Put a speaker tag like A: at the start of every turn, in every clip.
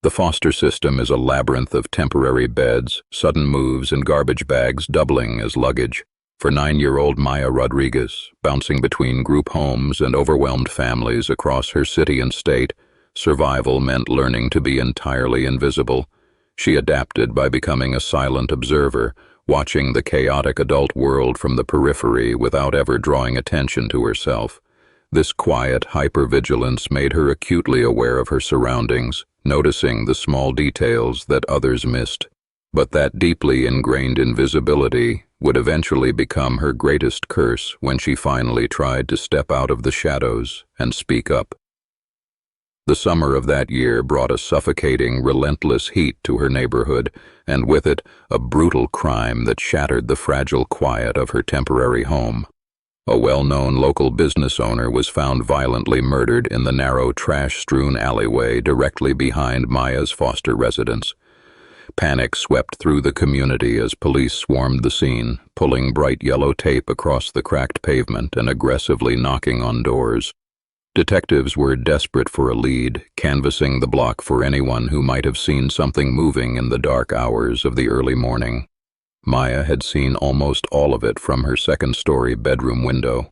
A: The foster system is a labyrinth of temporary beds, sudden moves, and garbage bags doubling as luggage. For 9-year-old Maya Rodriguez, bouncing between group homes and overwhelmed families across her city and state, survival meant learning to be entirely invisible. She adapted by becoming a silent observer, watching the chaotic adult world from the periphery without ever drawing attention to herself. This quiet hypervigilance made her acutely aware of her surroundings, noticing the small details that others missed. But that deeply ingrained invisibility would eventually become her greatest curse when she finally tried to step out of the shadows and speak up. The summer of that year brought a suffocating, relentless heat to her neighborhood, and with it, a brutal crime that shattered the fragile quiet of her temporary home. A well-known local business owner was found violently murdered in the narrow, trash-strewn alleyway directly behind Maya's foster residence. Panic swept through the community as police swarmed the scene, pulling bright yellow tape across the cracked pavement and aggressively knocking on doors. Detectives were desperate for a lead, canvassing the block for anyone who might have seen something moving in the dark hours of the early morning. Maya had seen almost all of it from her second-story bedroom window.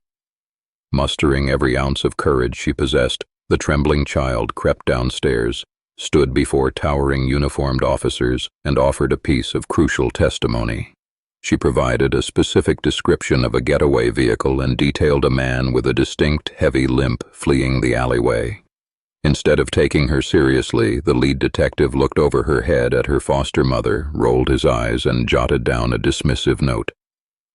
A: Mustering every ounce of courage she possessed, the trembling child crept downstairs, stood before towering uniformed officers, and offered a piece of crucial testimony. She provided a specific description of a getaway vehicle and detailed a man with a distinct heavy limp fleeing the alleyway. Instead of taking her seriously, the lead detective looked over her head at her foster mother, rolled his eyes, and jotted down a dismissive note.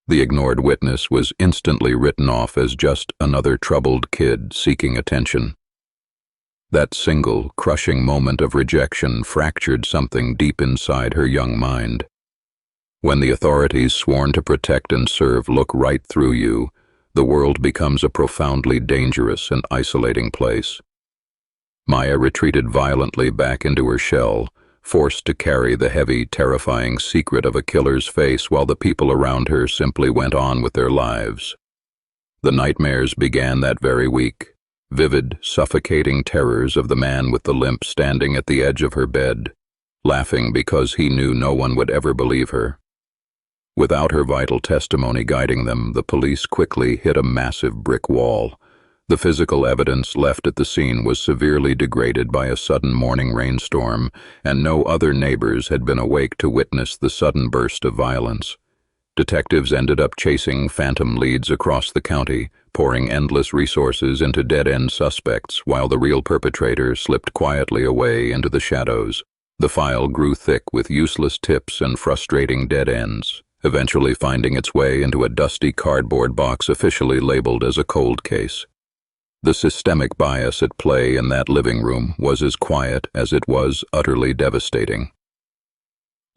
A: The ignored witness was instantly written off as just another troubled kid seeking attention. That single, crushing moment of rejection fractured something deep inside her young mind. When the authorities sworn to protect and serve look right through you, the world becomes a profoundly dangerous and isolating place. Maya retreated violently back into her shell, forced to carry the heavy, terrifying secret of a killer's face while the people around her simply went on with their lives. The nightmares began that very week, vivid, suffocating terrors of the man with the limp standing at the edge of her bed, laughing because he knew no one would ever believe her. Without her vital testimony guiding them, the police quickly hit a massive brick wall. The physical evidence left at the scene was severely degraded by a sudden morning rainstorm, and no other neighbors had been awake to witness the sudden burst of violence. Detectives ended up chasing phantom leads across the county, pouring endless resources into dead-end suspects while the real perpetrator slipped quietly away into the shadows. The file grew thick with useless tips and frustrating dead ends, eventually finding its way into a dusty cardboard box officially labeled as a cold case. The systemic bias at play in that living room was as quiet as it was utterly devastating.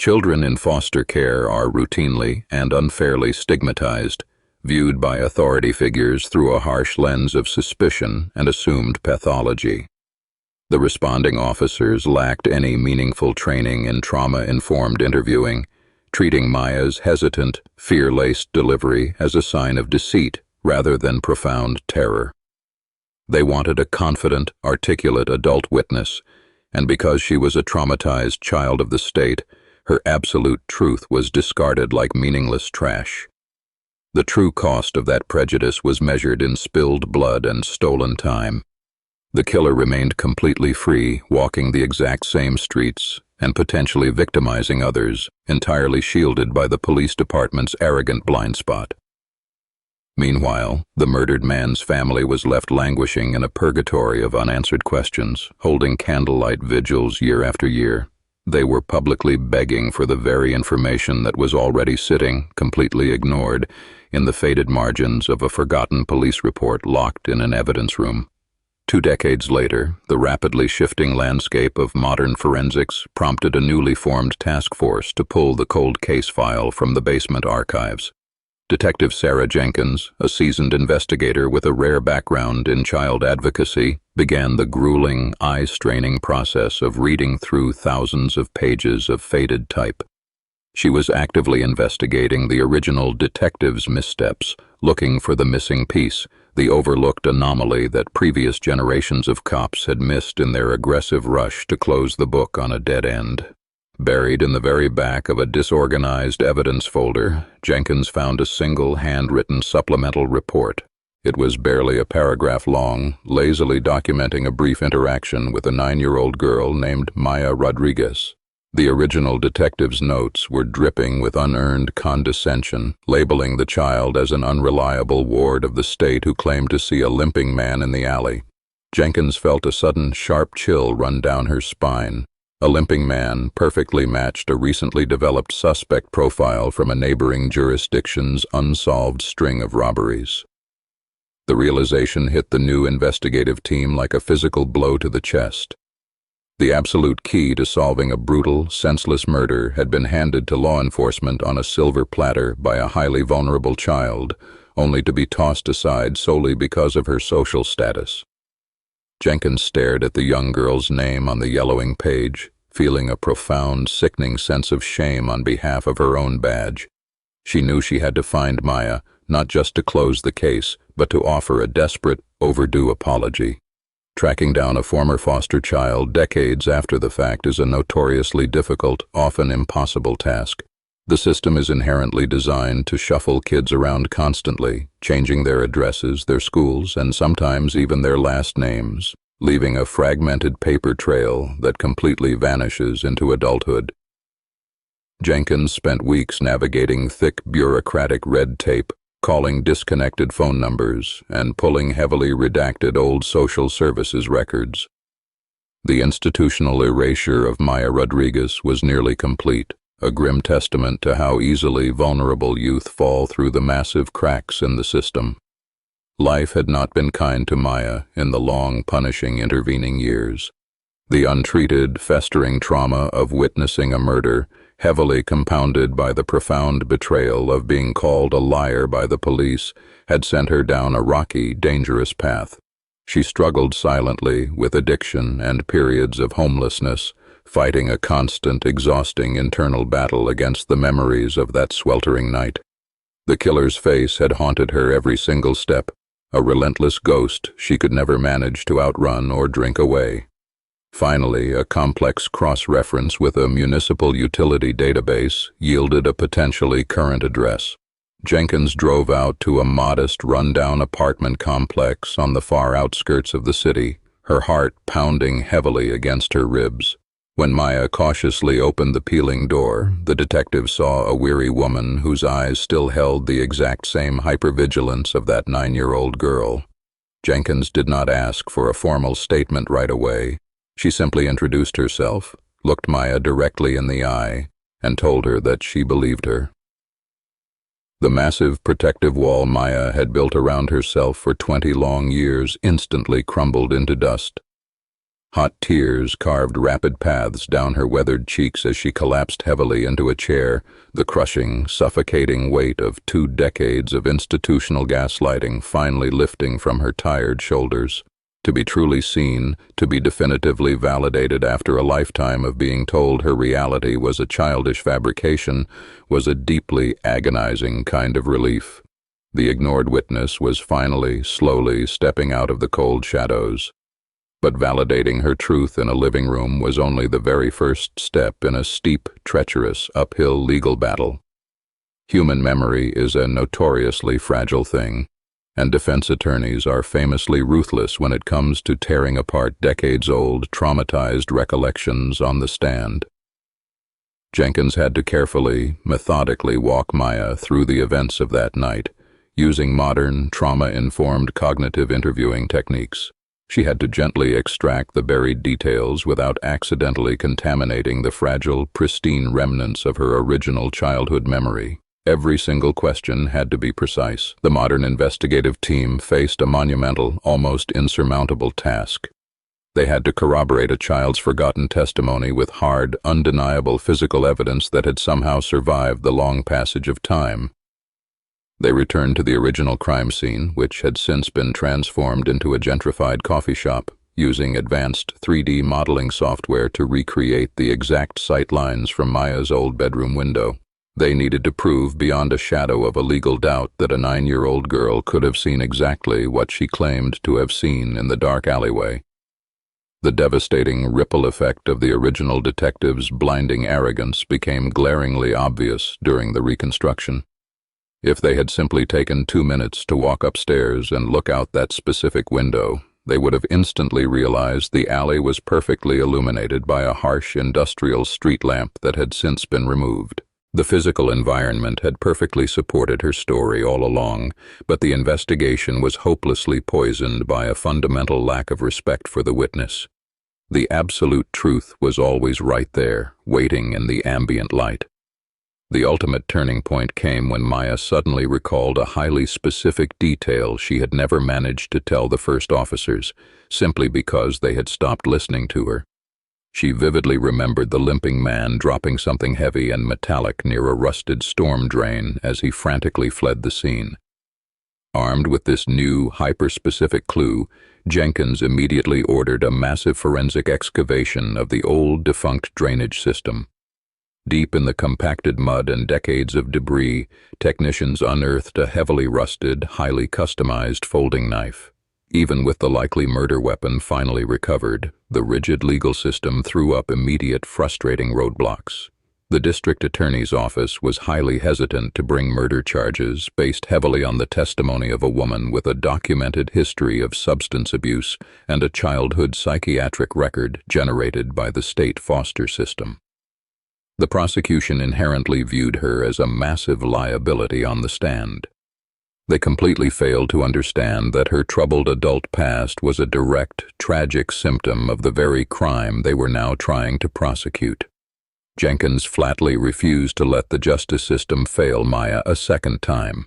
A: Children in foster care are routinely and unfairly stigmatized, viewed by authority figures through a harsh lens of suspicion and assumed pathology. The responding officers lacked any meaningful training in trauma-informed interviewing, treating Maya's hesitant, fear-laced delivery as a sign of deceit rather than profound terror. They wanted a confident, articulate adult witness, and because she was a traumatized child of the state, her absolute truth was discarded like meaningless trash. The true cost of that prejudice was measured in spilled blood and stolen time. The killer remained completely free, walking the exact same streets and potentially victimizing others, entirely shielded by the police department's arrogant blind spot. Meanwhile, the murdered man's family was left languishing in a purgatory of unanswered questions, holding candlelight vigils year after year. They were publicly begging for the very information that was already sitting, completely ignored, in the faded margins of a forgotten police report locked in an evidence room. 2 decades later, the rapidly shifting landscape of modern forensics prompted a newly formed task force to pull the cold case file from the basement archives. Detective Sarah Jenkins, a seasoned investigator with a rare background in child advocacy, began the grueling, eye-straining process of reading through thousands of pages of faded type. She was actively investigating the original detective's missteps, looking for the missing piece, the overlooked anomaly that previous generations of cops had missed in their aggressive rush to close the book on a dead end. Buried in the very back of a disorganized evidence folder, Jenkins found a single handwritten supplemental report. It was barely a paragraph long, lazily documenting a brief interaction with a 9-year-old girl named Maya Rodriguez. The original detective's notes were dripping with unearned condescension, labeling the child as an unreliable ward of the state who claimed to see a limping man in the alley. Jenkins felt a sudden, sharp chill run down her spine. A limping man perfectly matched a recently developed suspect profile from a neighboring jurisdiction's unsolved string of robberies. The realization hit the new investigative team like a physical blow to the chest. The absolute key to solving a brutal, senseless murder had been handed to law enforcement on a silver platter by a highly vulnerable child, only to be tossed aside solely because of her social status. Jenkins stared at the young girl's name on the yellowing page, feeling a profound, sickening sense of shame on behalf of her own badge. She knew she had to find Maya, not just to close the case, but to offer a desperate, overdue apology. Tracking down a former foster child decades after the fact is a notoriously difficult, often impossible task. The system is inherently designed to shuffle kids around constantly, changing their addresses, their schools, and sometimes even their last names, leaving a fragmented paper trail that completely vanishes into adulthood. Jenkins spent weeks navigating thick bureaucratic red tape, calling disconnected phone numbers, and pulling heavily redacted old social services records. The institutional erasure of Maya Rodriguez was nearly complete, a grim testament to how easily vulnerable youth fall through the massive cracks in the system. Life had not been kind to Maya in the long, punishing intervening years. The untreated, festering trauma of witnessing a murder, heavily compounded by the profound betrayal of being called a liar by the police, had sent her down a rocky, dangerous path. She struggled silently with addiction and periods of homelessness, fighting a constant, exhausting internal battle against the memories of that sweltering night. The killer's face had haunted her every single step, a relentless ghost she could never manage to outrun or drink away. Finally, a complex cross-reference with a municipal utility database yielded a potentially current address. Jenkins drove out to a modest, run-down apartment complex on the far outskirts of the city, her heart pounding heavily against her ribs. When Maya cautiously opened the peeling door, the detective saw a weary woman whose eyes still held the exact same hypervigilance of that 9-year-old girl. Jenkins did not ask for a formal statement right away. She simply introduced herself, looked Maya directly in the eye, and told her that she believed her. The massive protective wall Maya had built around herself for 20 long years instantly crumbled into dust. Hot tears carved rapid paths down her weathered cheeks as she collapsed heavily into a chair, the crushing, suffocating weight of 2 decades of institutional gaslighting finally lifting from her tired shoulders. To be truly seen, to be definitively validated after a lifetime of being told her reality was a childish fabrication, was a deeply agonizing kind of relief. The ignored witness was finally, slowly stepping out of the cold shadows. But validating her truth in a living room was only the very first step in a steep, treacherous, uphill legal battle. Human memory is a notoriously fragile thing, and defense attorneys are famously ruthless when it comes to tearing apart decades-old, traumatized recollections on the stand. Jenkins had to carefully, methodically walk Maya through the events of that night, using modern, trauma-informed cognitive interviewing techniques. She had to gently extract the buried details without accidentally contaminating the fragile, pristine remnants of her original childhood memory. Every single question had to be precise. The modern investigative team faced a monumental, almost insurmountable task. They had to corroborate a child's forgotten testimony with hard, undeniable physical evidence that had somehow survived the long passage of time. They returned to the original crime scene, which had since been transformed into a gentrified coffee shop, using advanced 3D modeling software to recreate the exact sight lines from Maya's old bedroom window. They needed to prove beyond a shadow of a legal doubt that a 9-year-old girl could have seen exactly what she claimed to have seen in the dark alleyway. The devastating ripple effect of the original detective's blinding arrogance became glaringly obvious during the reconstruction. If they had simply taken 2 minutes to walk upstairs and look out that specific window, they would have instantly realized the alley was perfectly illuminated by a harsh industrial street lamp that had since been removed. The physical environment had perfectly supported her story all along, but the investigation was hopelessly poisoned by a fundamental lack of respect for the witness. The absolute truth was always right there, waiting in the ambient light. The ultimate turning point came when Maya suddenly recalled a highly specific detail she had never managed to tell the first officers, simply because they had stopped listening to her. She vividly remembered the limping man dropping something heavy and metallic near a rusted storm drain as he frantically fled the scene. Armed with this new, hyper-specific clue, Jenkins immediately ordered a massive forensic excavation of the old, defunct drainage system. Deep in the compacted mud and decades of debris, technicians unearthed a heavily rusted, highly customized folding knife. Even with the likely murder weapon finally recovered, the rigid legal system threw up immediate, frustrating roadblocks. The district attorney's office was highly hesitant to bring murder charges based heavily on the testimony of a woman with a documented history of substance abuse and a childhood psychiatric record generated by the state foster system. The prosecution inherently viewed her as a massive liability on the stand. They completely failed to understand that her troubled adult past was a direct, tragic symptom of the very crime they were now trying to prosecute. Jenkins flatly refused to let the justice system fail Maya a second time.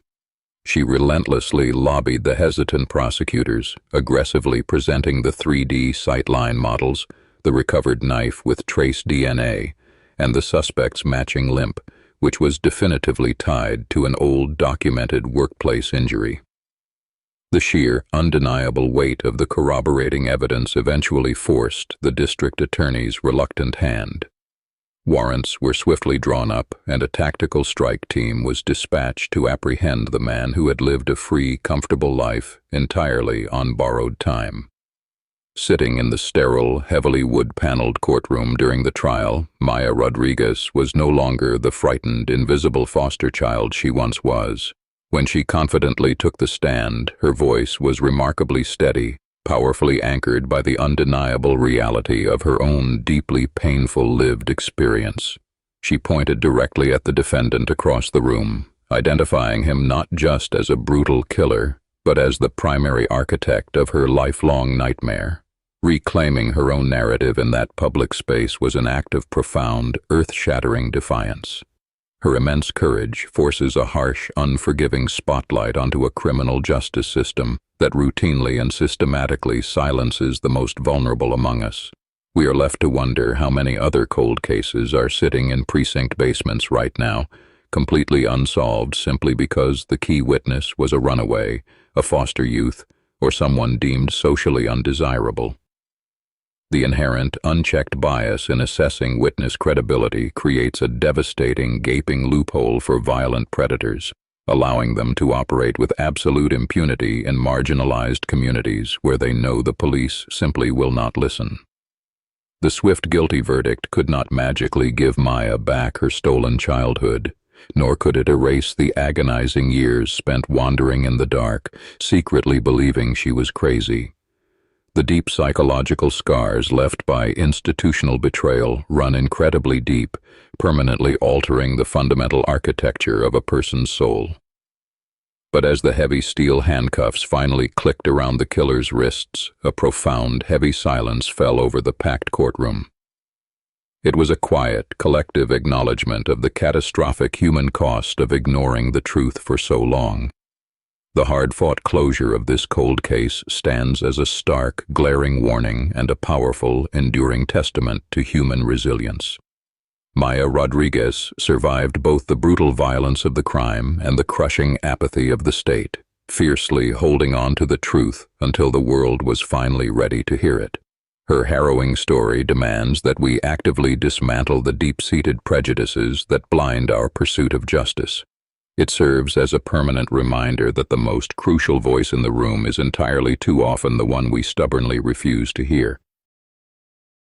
A: She relentlessly lobbied the hesitant prosecutors, aggressively presenting the 3D sightline models, the recovered knife with trace DNA, and the suspect's matching limp, which was definitively tied to an old documented workplace injury. The sheer, undeniable weight of the corroborating evidence eventually forced the district attorney's reluctant hand. Warrants were swiftly drawn up, and a tactical strike team was dispatched to apprehend the man who had lived a free, comfortable life entirely on borrowed time. Sitting in the sterile, heavily wood-paneled courtroom during the trial, Maya Rodriguez was no longer the frightened, invisible foster child she once was. When she confidently took the stand, her voice was remarkably steady, powerfully anchored by the undeniable reality of her own deeply painful lived experience. She pointed directly at the defendant across the room, identifying him not just as a brutal killer, but as the primary architect of her lifelong nightmare. Reclaiming her own narrative in that public space was an act of profound, earth-shattering defiance. Her immense courage forces a harsh, unforgiving spotlight onto a criminal justice system that routinely and systematically silences the most vulnerable among us. We are left to wonder how many other cold cases are sitting in precinct basements right now, completely unsolved simply because the key witness was a runaway, a foster youth, or someone deemed socially undesirable. The inherent, unchecked bias in assessing witness credibility creates a devastating, gaping loophole for violent predators, allowing them to operate with absolute impunity in marginalized communities where they know the police simply will not listen. The swift guilty verdict could not magically give Maya back her stolen childhood, nor could it erase the agonizing years spent wandering in the dark, secretly believing she was crazy. The deep psychological scars left by institutional betrayal run incredibly deep, permanently altering the fundamental architecture of a person's soul. But as the heavy steel handcuffs finally clicked around the killer's wrists, a profound, heavy silence fell over the packed courtroom. It was a quiet, collective acknowledgement of the catastrophic human cost of ignoring the truth for so long. The hard-fought closure of this cold case stands as a stark, glaring warning and a powerful, enduring testament to human resilience. Maya Rodriguez survived both the brutal violence of the crime and the crushing apathy of the state, fiercely holding on to the truth until the world was finally ready to hear it. Her harrowing story demands that we actively dismantle the deep-seated prejudices that blind our pursuit of justice. It serves as a permanent reminder that the most crucial voice in the room is entirely too often the one we stubbornly refuse to hear.